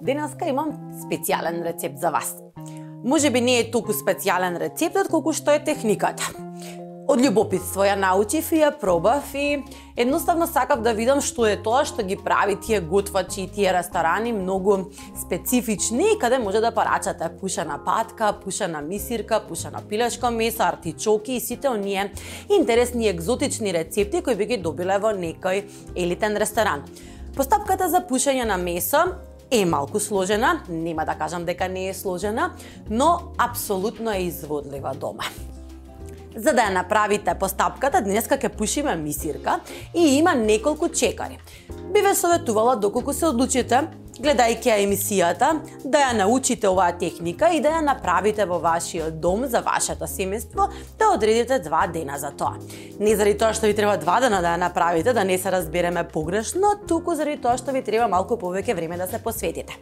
денеска имам специјален рецепт за вас. Можеби не е толку специјален рецептот колку што е техниката. Од љубопитство ја научив и ја пробав и едноставно сакав да видам што е тоа што ги прави тие готвачи и тие ресторани многу специфични, каде може да порачате пушена патка, пушена мисирка, пушено пилешко месо, артичоки и сите оние интересни екзотични рецепти кои би ги добиле во некој елитен ресторан. Постапката за пушење на месо е малку сложена, нема да кажам дека не е сложена, но апсолутно е изводлива дома. За да ја направите постапката, денеска ќе пушиме мисирка и има неколку чекари. Би ве советувала доколку се одлучите, гледајќи ја емисијата, да ја научите оваа техника и да ја направите во вашиот дом за вашето семејство, да одредите 2 дена за тоа. Не заради тоа што ви треба 2 дена да ја направите, да не се разбереме погрешно, туку заради тоа што ви треба малку повеќе време да се посветите.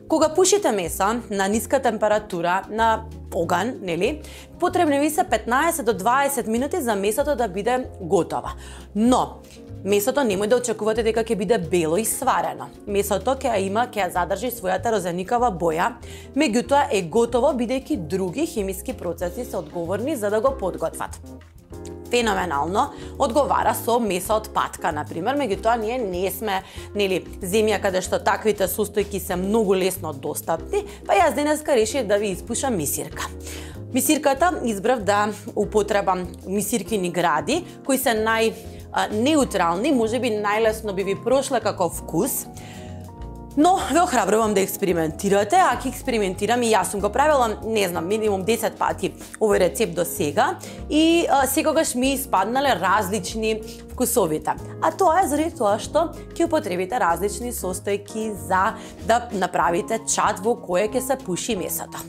Кога пушите месо на ниска температура, на оган, нели, потребни ви се 15 до 20 минути за месото да биде готово. Но месото немој да очекувате дека ќе биде бело и сварено. Месото ќе ја задржи својата розеникава боја, меѓутоа е готово бидејќи други хемиски процеси се одговорни за да го подготват. Феноменално одговара со месо од патка, например, меѓутоа ние не сме, нели, земја каде што таквите состојки се многу лесно достапни, па јас денеска решив да ви испушам мисирка. Мисирката избрав да употребам мисиркини гради, кои се неутрални, можеби најлесно би ви прошле како вкус. Но ве охрабрувам да експериментирате, а ќе експериментирам и јас сум го правила, не знам, минимум 10 пати овој рецепт до сега и секогаш ми испаднале различни вкусовите. А тоа е заради тоа што ќе употребите различни состојки за да направите чад во кое ќе се пуши месото.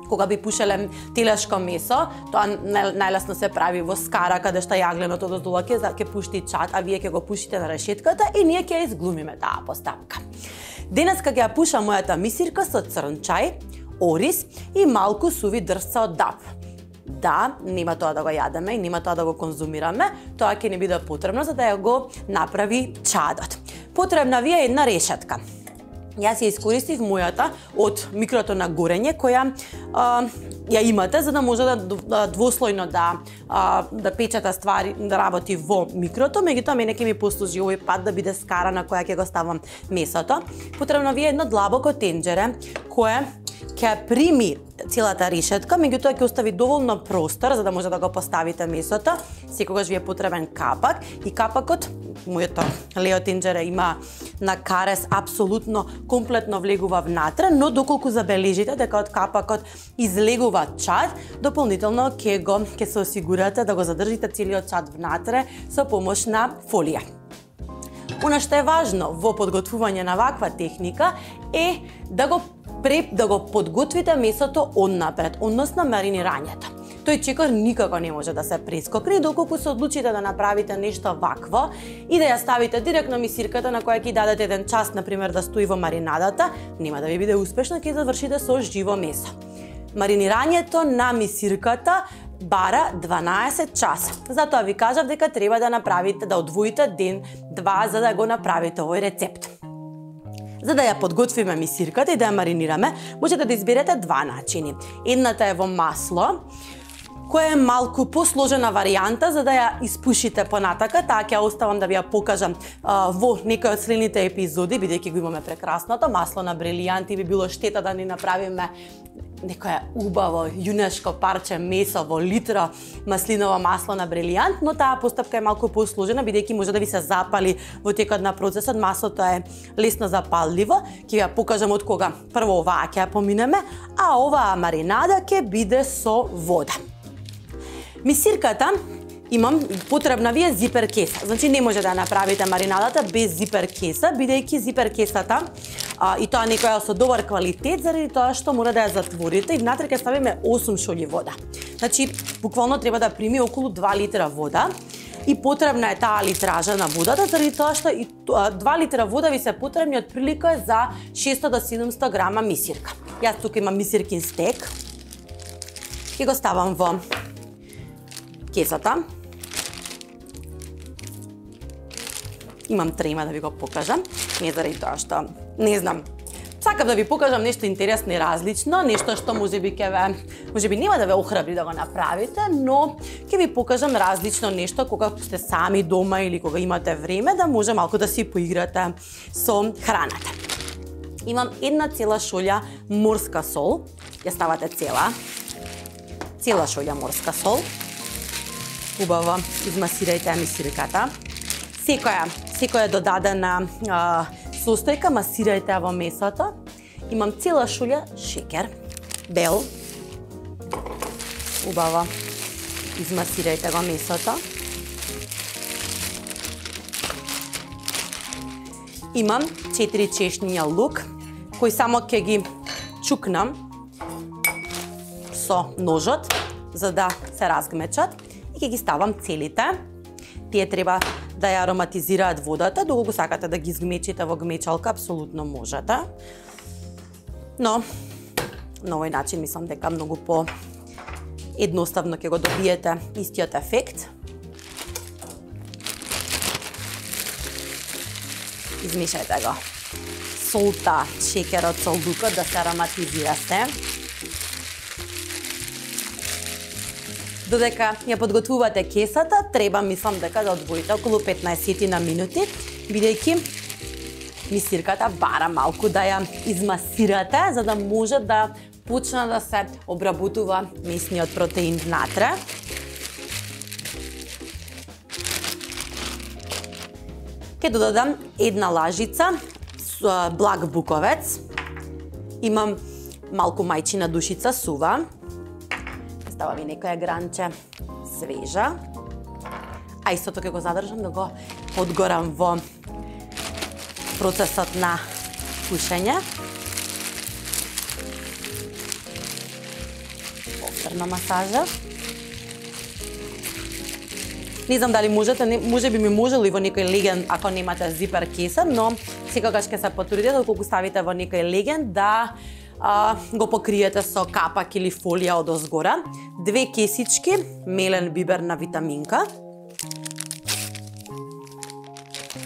Кога би пушеле телешко месо, тоа најлесно се прави во скара каде што јагленото доздола ќе пушти чад, а вие ќе го пушите на решетката и ние ќе изглумиме таа постапка. Денеска ќе ја пушам мојата мисирка со црн чај, ориз и малку суви дрвца од дап. Да, нема тоа да го јадеме и нема тоа да го конзумираме, тоа ќе ни биде потребно за да ја го направи чадот. Потребна ви е една решетка. Јас ја искористив мојата од микрото на горење, која ја имате за да може да двослојно да печата ствари, да работи во микрото, меѓутоа мене ќе ми послужи овој пат да биде скара на која ќе го ставам месото. Потребно ви е едно длабоко тенџере кое ќе прими целата решетка, меѓутоа ќе остави доволно простор за да може да го поставите месото. Секогаш ви е потребен капак и капакот, моето лео тенџере има на карес апсолутно комплетно влегува внатре, но доколку забележите дека од капакот излегува чад, дополнително ќе се осигурате да го задржите целиот чад внатре со помош на фолија. Она што е важно во подготвување на ваква техника е да го подготвите месото однапред, односно маринирањето. Тој чекор никако не може да се прескокне, доколку се одлучите да направите нешто вакво и да ја ставите директно мисирката на која ќе дадете 1 час, например, да стои во маринадата, нема да ви биде успешно, ќе завршите со живо месо. Маринирањето на мисирката бара 12 часа. Затоа ви кажав дека треба да направите, да одвоите ден-два за да го направите овој рецепт. За да ја подготвиме мисирката и да ја маринираме, можете да изберете 2 начини. Едната е во масло, која е малку посложена варијанта за да ја испушите понатака, таа ќе оставам да ви ја покажам во некој од следните епизоди, бидејќи го имаме прекрасното масло на брилијанти, би било штета да ни направиме некое убаво јунешко парче месо во литро маслиново масло на брилијант, но таа постапка е малку посложена бидејќи може да ви се запали во текот на процесот. Маслото е лесно запалливо. Ќе ја покажам од кога прво оваа ќе ја поминеме, а оваа маринада ќе биде со вода. Мисирката потребна ви е зипер кеса. Значи не може да направите маринадата без зипер кеса, бидејќи зипер кесата и тоа некоја со добар квалитет, заради тоа што мора да ја затворите и внатре ќе ставиме 8 шолји вода. Значи буквално треба да прими околу 2 литра вода и потребна е таа литража на водата, заради тоа што и 2 литра вода ви се потребни од прилика за 600 до 700 грама мисирка. Јас тука имам мисиркин стек. Ќе го ставам во кесата. Имам трема да ви го покажам, не заради тоа што, не знам, Сакам да ви покажам нешто интересно и различно, нешто што можеби нема да ве охрабри да го направите, но ќе ви покажам различно нешто кога сте сами дома или кога имате време да може малку да си поиграте со храната. Имам 1 шолја морска сол, ја ставате цела шолја морска сол. Убаво измасирајте мисирката. Секоја додадена состојка масирајте во месото. Имам цела шолја шеќер, бел. Убаво измасирајте го месото. Имам 4 чешња лук, кои само ќе ги чукнам со ножот, за да се разгмечат и ќе ги ставам целите. Тие треба да ја ароматизираат водата, доколку сакате да ги изгмечите во гмечалка, апсолутно можете. Но на овој начин мислам дека многу по едноставно ќе го добиете истиот ефект. Измешајте го. Солта, шеќерот со лукот да се ароматизира се. Додека ја подготвувате кесата, треба мислам дека да одвоите околу 15 на минути, бидејќи мисирката бара малку да ја измасирате, за да може да почне да се обработува месниот протеин внатре. Ќе додадам 1 лажица благ буковец. Имам малку мајчина душица сува. Ставам и некоја гранче свежа. А истото ќе го задржам да го подгорам во процесот на пушење. Повторна масажа. Не знам дали можете, можеби ми можело и во некој леген ако немате зипер кеса, но секогаш ќе се потрудите доколку ставите во некој леген да го покриете со капак или фолија од озгора. 2 кесички мелен бибер на витаминка.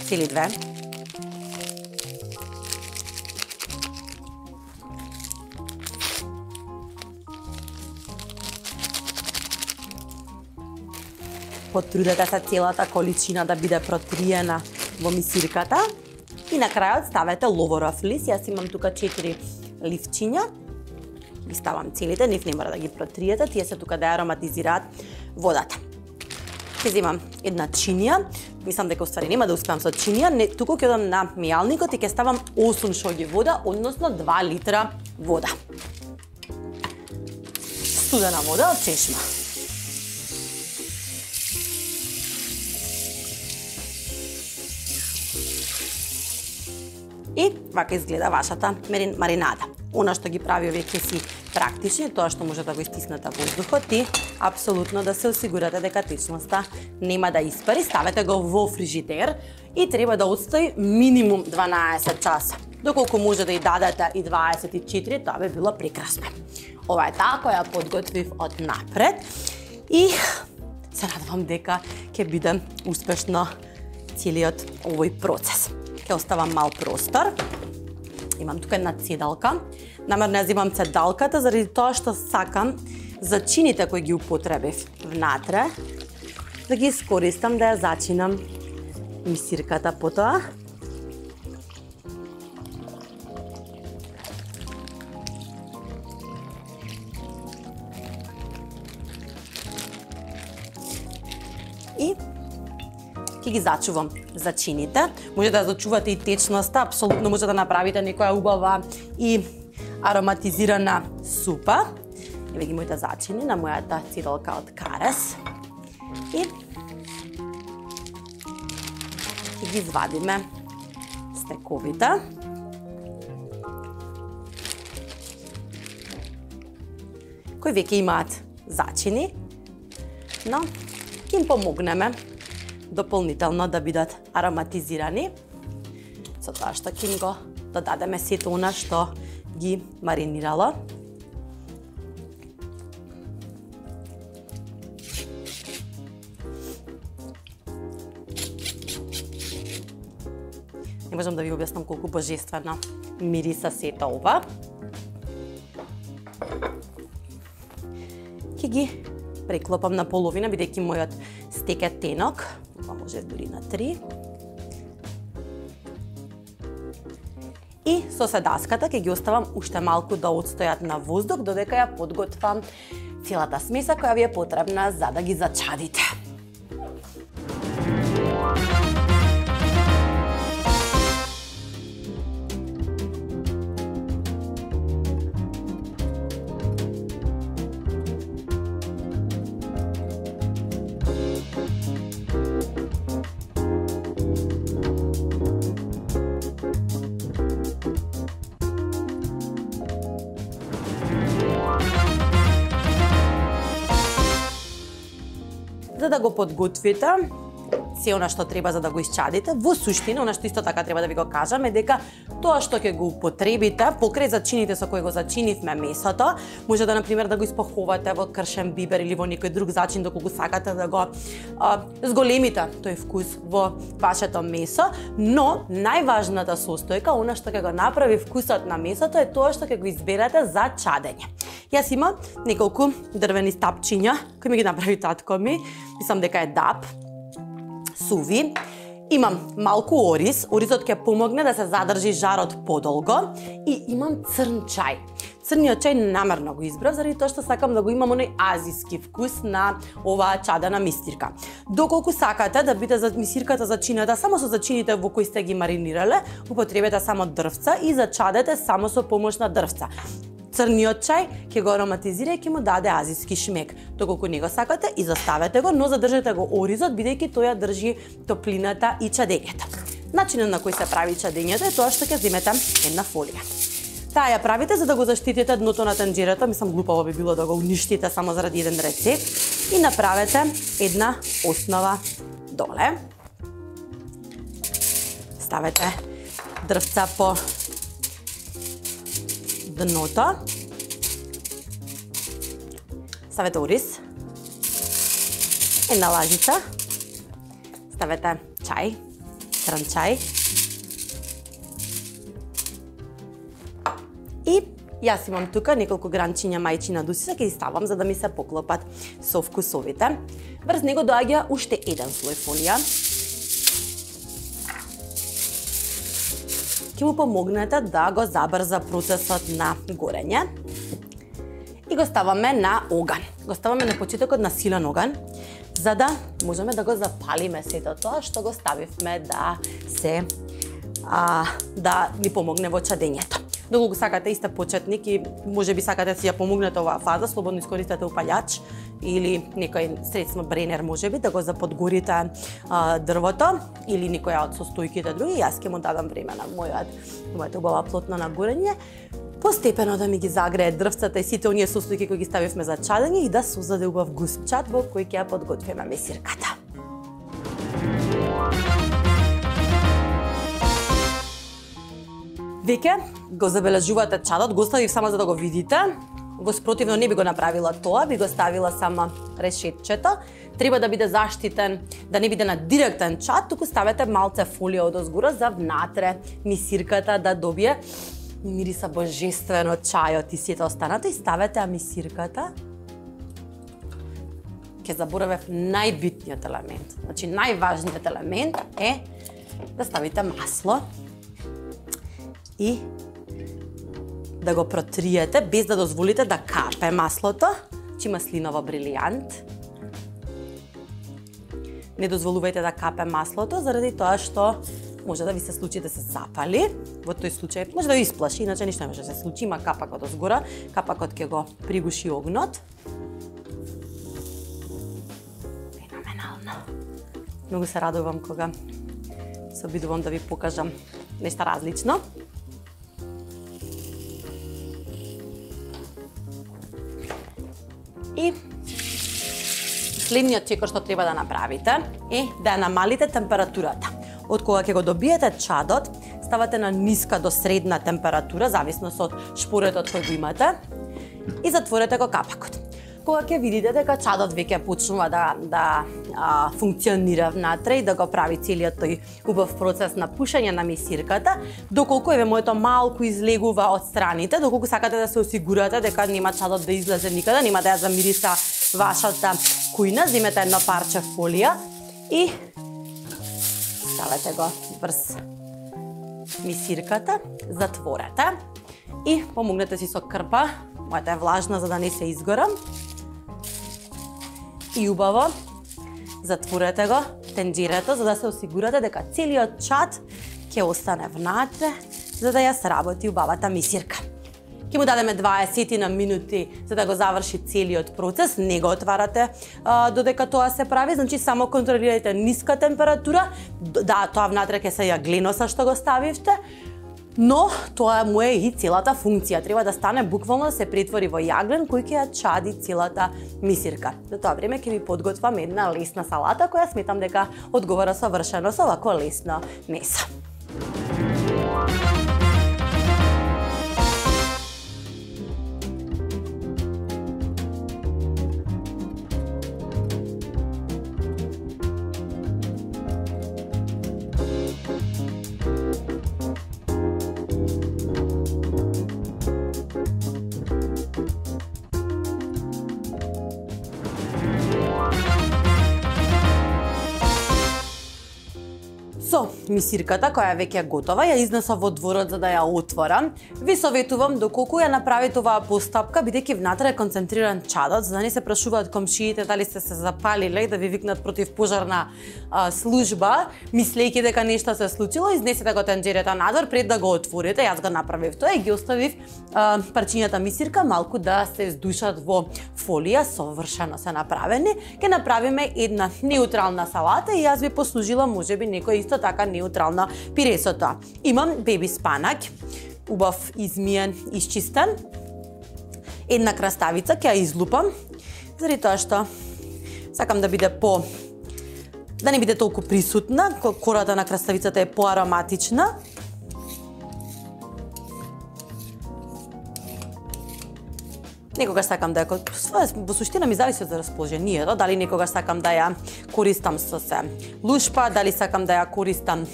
Цели 2. Потрудете се целата количина да биде протриена во мисирката. И на крајот ставете ловоров лист. Јас имам тука 4 ливчиња. Ги ставам целите, нив не мора да ги протриете, тие се тука да ароматизираат водата. Ќе земам 1 чинија. Мислам дека уствари нема да успеам со чинија, туку ќе одам на мејалникот и ќе ставам 8 шоги вода, односно 2 литра вода. Студена вода од чешма. И вака изгледа вашата маринада. Она што ги прави овие кеси практични, тоа што може да го истиснете воздухот и апсолутно да се осигурате дека течноста нема да испари. Ставете го во фрижидер и треба да отстои минимум 12 часа. Доколку може да ја дадете и 24, тоа би било прекрасно. Ова е таа која подготвив од напред и се надевам дека ќе биде успешно целиот овој процес. Ќе оставам мал простор. Имам тука 1 цедалка. Намерно ја земам цедалката заради тоа што сакам за чините кои ги употребив внатре да ги искористам да ја зачинам мисирката потоа. И ќе ги зачувам за чините. Може да зачувате и течноста, апсолутно може да направите некоја убава и ароматизирана супа. Еве ги моите зачини на мојата цедалка од карес. И ги извадиме стековите. Кои веќе имаат зачини, но ќе им помогнеме дополнително да бидат ароматизирани со тоа што ќе го додадеме сето она што ги маринирало. Не можам да ви објаснам колку божествено мириса сето ова. Ќе ги преклопам на половина, бидејќи мојот стек е тенок. Ова може дури на 3. И со седаската ќе ги оставам уште малку да отстојат на воздух, додека ја подготвам целата смеса која ви е потребна за да ги зачадите. За да го подготвите се она што треба за да го исчадите, во суштина, она што исто така треба да ви го кажам е дека тоа што ќе го употребите покрај зачините со кои го зачинивме месото, може да например да го испахувате во кршен бибер или во некој друг зачин доколку сакате да го зголемите тој вкус во вашето месо, но најважната состојка, она што ќе го направи вкусот на месото е тоа што ќе го изберете за чадење. Јас имам неколку дрвени стапчиња кои ми ги направи татко ми, мислам дека е даб, суви. Имам малку ориз, оризот ќе помогне да се задржи жарот подолго и имам црн чај. Црниот чај намерно го избрав заради тоа што сакам да го имам оној азиски вкус на оваа чадена мистирка. Доколку сакате да биде за мисирката зачинета само со зачините во кои сте ги маринирале, употребете само дрвца и зачадете само со помош на дрвца. Црниот чај ќе го ароматизира и ќе му даде азиски шмек. Доколку не го сакате, изоставете го, но задржете го оризот, бидејќи тој ја држи топлината и чадењето. Начинот на кој се прави чадењето е тоа што ќе земете една фолија. Таа ја правите за да го заштитите дното на танџерата, мислам глупаво би било да го уништите само заради еден рецепт, и направете една основа доле. Ставете дрвца по дното. Ставете ориз. Една лажица. Ставете чај, црн чај. И јас имам тука неколку гранчиња мајчина дусица, ќе ги ставам за да ми се поклопат со вкусовите. Врз него доаѓа уште еден слој фолија. Ќе му помогнете да го забрза процесот на горење. И го ставаме на оган. Го ставаме на почетокот на силен оган, за да можеме да го запалиме сето тоа што го ставивме да се да ни помогне во чадењето. Доколку сакате и сте почетник и можеби сакате да си ја помогнете оваа фаза, слободно искористете упалјач или некој средство бренер можеби да го заподгорите дрвото или некоја од состојките други. Јас ќе му дадам време на мојата убава плотно на горење, постепено да ми ги загрее дрвцата и сите оние состојки кои ги ставивме за чадење и да создаде убав густ чад во кој ќе ја подготвиме месирката. Веќе го забележувате чадот, го оставив само за да го видите. Во спротивно не би го направила тоа, би го ставила само решетчето. Треба да биде заштитен, да не биде на директен чад, туку ставете малце фолија одозгора за внатре мисирката да добие мириса божествено чајот и сето останато и ставете мисирката. Ке заборавев најбитниот елемент. Значи најважниот елемент е да ставите масло и да го протриете без да дозволите да капе маслото, че маслиново брилијант. Не дозволувајте да капе маслото заради тоа што може да ви се случи да се запали. Во тој случај може да ви исплаши, иначе ништо не може да се случи, има капак од озгора, капакот ќе го пригуши огнот. Феноменално. Многу се радувам кога се обидувам да ви покажам нешто различно. И следниот чекор што треба да направите е да ја намалите температурата. Од кога ќе го добиете чадот, ставате на ниска до средна температура, зависно од шпоретот кој го имате, и затворете го капакот. кога ќе видите дека чадот веќе почнува да функционира внатре и да го прави целиот тој убав процес на пушење на мисирката, доколку еве моето малку излегува од страните, доколку сакате да се осигурате дека нема чадот да излезе никаде, нема да ја замириса вашата кујна, земете едно парче фолија и ставете го врз мисирката, затворете и помогнете си со крпа, мојата е влажна за да не се изгора. И убаво затворете го тенџерето за да се осигурате дека целиот чад ќе остане внатре за да ја сработи убавата мисирка. Ќе му дадеме 20 на минути за да го заврши целиот процес, не го отварате додека тоа се прави, значи само контролирајте ниска температура, да, тоа внатре ќе се јагленоса што го ставивте, но тоа му е и целата функција. Треба да стане буквално да се претвори во јаглен кој ќе ја чади целата мисирка. За тоа време ќе ви подготвам една лесна салата која сметам дека одговара совршено со овако лесно месо. Со мисирката која веќе е готова, ја изнесов во дворот за да ја отворам. Ви советувам доколку ја направите оваа постапка, бидејќи внатре е концентриран чадот, за да не се прашуваат комшиите дали сте се запалиле и да ви викнат противпожарна служба, мислејќи дека нешто се случило, изнесете го тенџерето надвор пред да го отворите. Јас го направив тоа и ги оставив парчињата мисирка малку да се здушат во фолија, совршено се направени. Ќе направиме една неутрална салата и јас ви послужила можеби некој исто така неутрална пире со тоа. Имам беби спанак, убав измиен, исчистен. Една краставица ќе ја излупам, заради тоа што сакам да биде да не биде толку присутна, кората на краставицата е поароматична. Некогаш сакам да ја во суштина ми зависи од расположението, дали некогаш сакам да ја користам со се лушпа, дали сакам да ја користам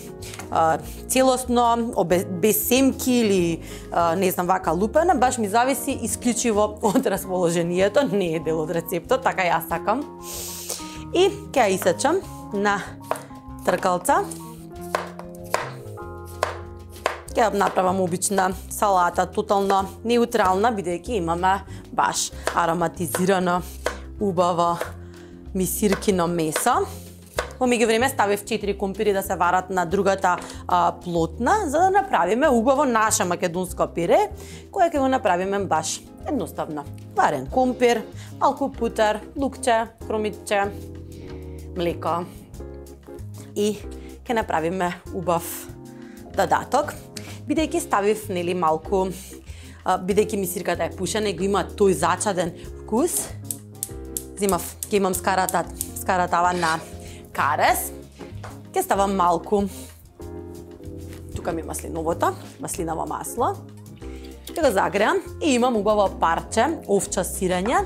целосно, без семки или не знам вака лупена, баш ми зависи исклучиво од расположението, не е дел од рецептот, така јас сакам. И ќе ја исечам на тркалца. Ќе направам обична салата, тотално неутрална, бидејќи имаме баш ароматизирано, убаво мисиркино месо. Во меѓувреме ставив 4 компири да се варат на другата плотна, за да направиме убаво наше македонско пире, кое ќе го направиме баш едноставно. Варен компир, малку путер, лукче, хромичче, млеко и ќе направиме убав додаток. Бидејќи ставив нели малку, бидејќи мисирката е пушена и го има тој зачаден вкус, ќе имам скаратава на карес, ќе ставам малку, тука ми е маслиново масло, ќе го загреам и имам убаво парче овча сирење,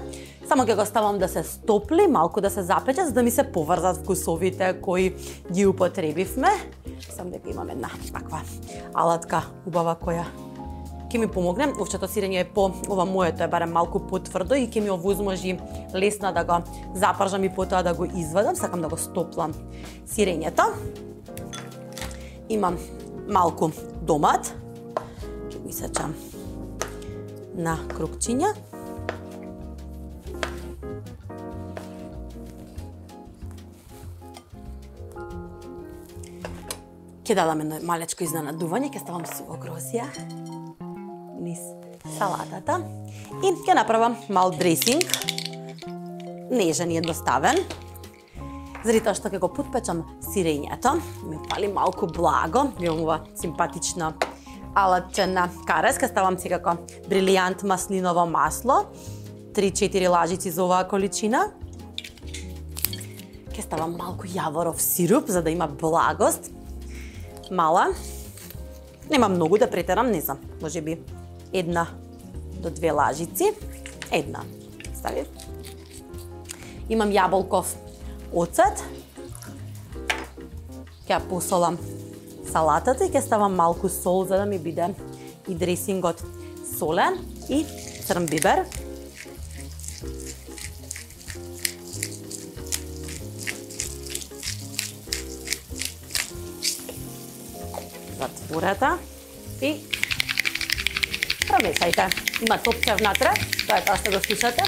само ќе го ставам да се стопли, малку да се запече, за да ми се поврзат вкусовите кои ги употребивме. Сам дека имам една таква алатка убава која ќе ми помогне. Овчето сирење е ова моето е барем малку потврдо и ќе ми овозможи лесно да го запржам и потоа да го извадам. Сакам да го стоплам сирењето. Имам малку домат. Ќе го исечам на крупчиња. Ќе дадам едно малечко изненадување, ќе ставам суво грозија низ салатата и ќе направам мал дресинг, нежен и едноставен. Заради тоа што ќе го потпечам сирењето, ми фали малку благо, имам ова симпатично алатче на карес, ќе ставам секако брилијант маслиново масло, 3-4 лажици за оваа количина. Ќе ставам малку јаворов сируп за да има благост. Мала, нема многу да претерам, не знам, можеби 1 до 2 лажици, една ставив. Имам јаболков оцет. Ќе ја посолам салатата и ќе ставам малку сол за да ми биде и дресингот солен и црн бибер. Затворете и промешајте. Има топче внатре, тоа е тоа што го слушате,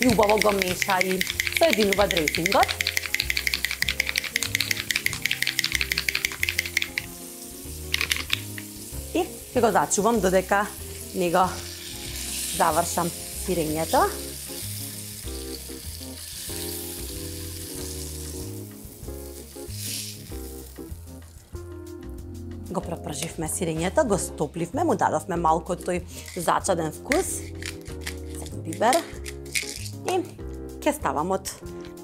и убаво го меша и соединува дресингот. И ќе го зачувам додека не го завршам сирењето. Го пропрживме сирењето, го стопливме, му дадовме малку тој зачаден вкус. Црн бибер. И ќе ставам од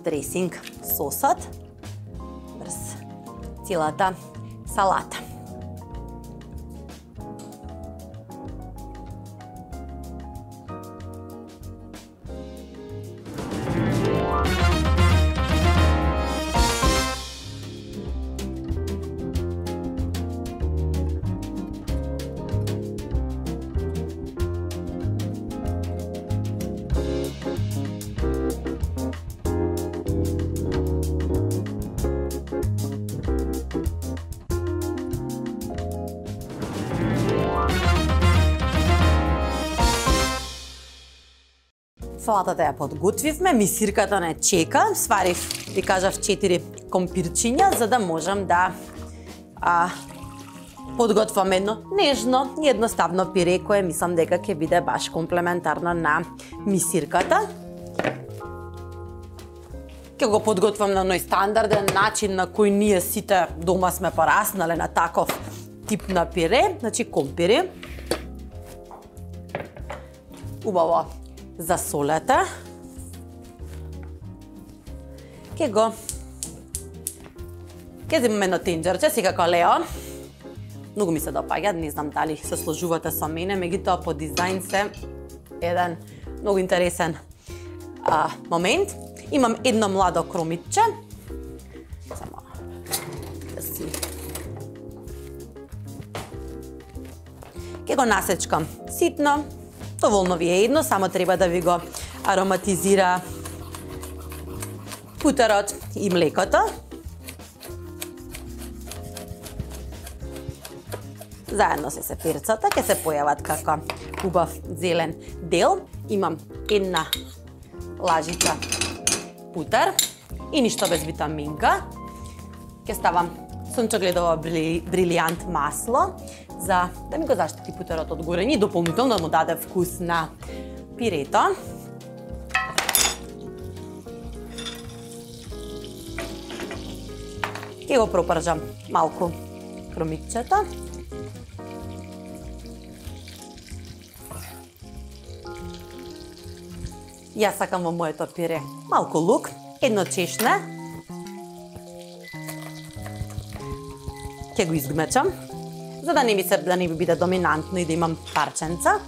дресинг сосот врз целата салата. Салатата ја подготвивме, мисирката не чека, сварив, ви кажав 4 компирчиња, за да можам да подготвам едно нежно и едноставно пире, кое мислам дека ќе биде баш комплементарно на мисирката. Ќе го подготвам на оној стандарден начин на кој ние сите дома сме пораснале на таков тип на пире, значи компири. Убаво засолете. Ќе земам едно тенџерче, секако Лео. Многу ми се допаѓа, не знам дали се сложувате со мене, меѓутоа по дизајн се еден многу интересен момент. Имам едно младо кромитче. Само да си ќе го насечкам ситно. Доволно ви е едно, само треба да ви го ароматизира путерот и млекото. Заедно се перцата, ќе се појават како убав зелен дел. Имам една лажица путер и ништо без витаминка. Ќе ставам сончогледово брилијант масло за да ми го заштити путерот од горење и дополнително да му даде вкус на пирето. Ќе го пропржам малку кромитчето. Јас сакам во моето пире малку лук, едно чешне. Ќе го изгмечам, за да не ми биде доминантно и да имам парченца.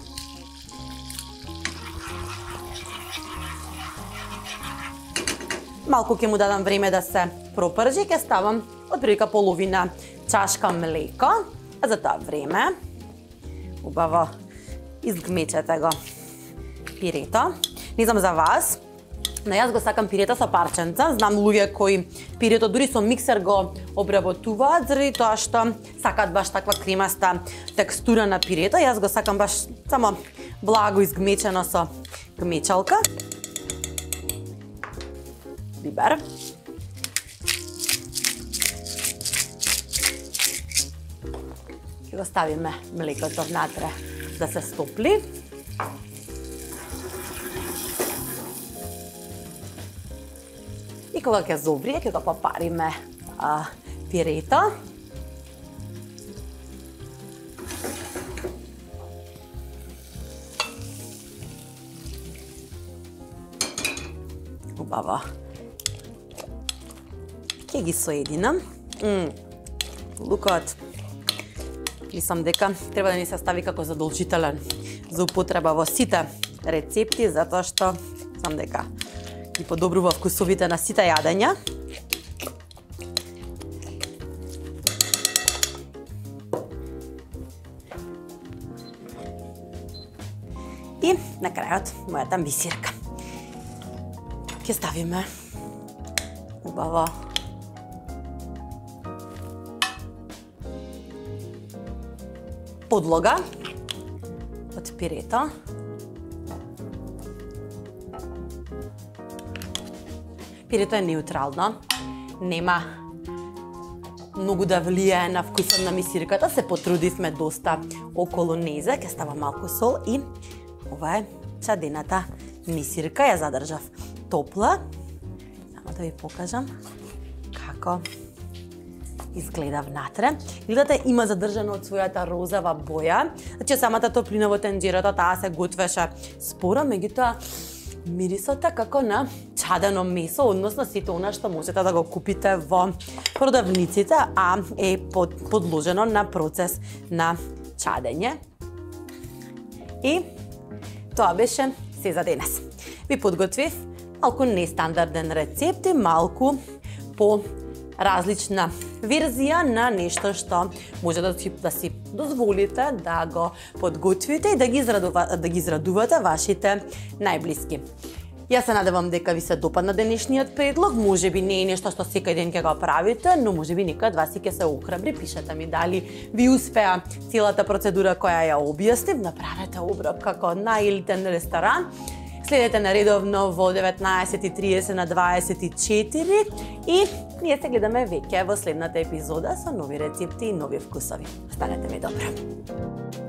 Малку ќе му дадам време да се пропржи, ќе ставам отприлика половина чашка млеко. А за тоа време убаво изгмечете го пирето. Не знам за вас, но јас го сакам пирето со парченца. Знам луѓе кои пирето дури со миксер го обработуваат, заради тоа што сакаат баш таква кремаста текстура на пирето. Јас го сакам баш само благо изгмечено со гмечалка. Бибер. Ќе го ставиме млекото внатре да се стопли. И кога ќе зоврие, ќе го попариме пирето. Убаво. Ќе ги соединам. Лукот. Мислам дека треба да ни се стави како задолжителен за употреба во сите рецепти, затоа што Знам дека ги подобрува вкусовите на сите јадења. И на крајот мојата мисирка. Ќе ставиме убаво подлога од пирето. Пирето е неутрално, нема многу да влијае на вкусот на мисирката, се потрудивме доста околу незе, ќе става малку сол и ова е чадената мисирка, ја задржав топла. Само да ви покажам како изгледа внатре. Гледате, има задржано од својата розова боја. Значи, самата топлина во тенџерата, таа се готвеше споро, меѓутоа мирисот е како на чадено месо, односно сето она што можете да го купите во продавниците, а е подложено на процес на чадење. И тоа беше се за денес. Ви подготвив малку нестандарден рецепт и малку по различна верзија на нешто што може да си дозволите да го подготвите и да ги израдувате вашите најблиски. Јас се надевам дека ви се допадна денешниот предлог, можеби не е нешто што секој ден ќе го правите, но можеби некој од вас ќе се охрабри, пишете ми дали ви успеа целата процедура која ја објаснив, направете оброк како најелитен ресторан. Следете наредовно во 19:30 на 24 и ние се гледаме веќе во следната епизода со нови рецепти и нови вкусови. Останете ми добро!